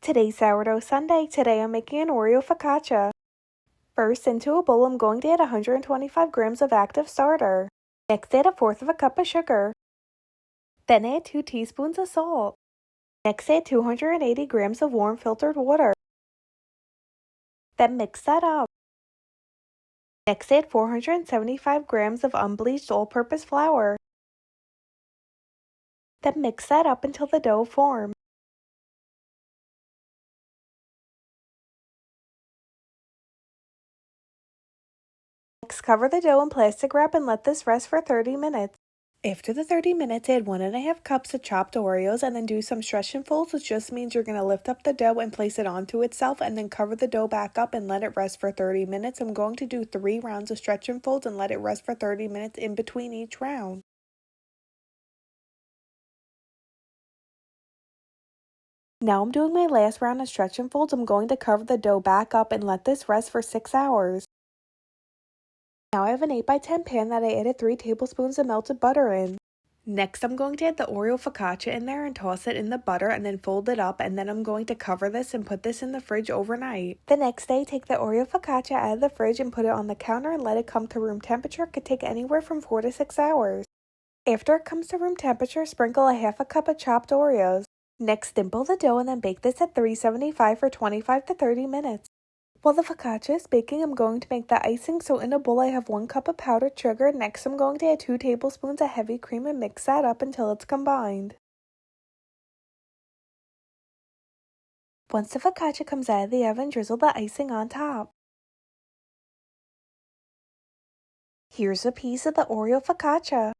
Today's sourdough Sunday. Today I'm making an Oreo focaccia. First, into a bowl I'm going to add 125 grams of active starter. Next, add 1/4 cup of sugar. Then add 2 teaspoons of salt. Next, add 280 grams of warm filtered water. Then mix that up. Next, add 475 grams of unbleached all-purpose flour. Then mix that up until the dough forms. Next, cover the dough in plastic wrap and let this rest for 30 minutes. After the 30 minutes, add 1½ cups of chopped Oreos and then do some stretch and folds, which just means you're going to lift up the dough and place it onto itself and then cover the dough back up and let it rest for 30 minutes. I'm going to do 3 rounds of stretch and folds and let it rest for 30 minutes in between each round. Now I'm doing my last round of stretch and folds. I'm going to cover the dough back up and let this rest for 6 hours. Now I have an 8x10 pan that I added 3 tablespoons of melted butter in. Next I'm going to add the Oreo focaccia in there and toss it in the butter and then fold it up, and then I'm going to cover this and put this in the fridge overnight. The next day, take the Oreo focaccia out of the fridge and put it on the counter and let it come to room temperature. It could take anywhere from 4 to 6 hours. After it comes to room temperature, sprinkle 1/2 cup of chopped Oreos. Next, dimple the dough and then bake this at 375 for 25 to 30 minutes. While the focaccia is baking, I'm going to make the icing. So in a bowl I have 1 cup of powdered sugar. Next I'm going to add 2 tablespoons of heavy cream and mix that up until it's combined. Once the focaccia comes out of the oven, drizzle the icing on top. Here's a piece of the Oreo focaccia.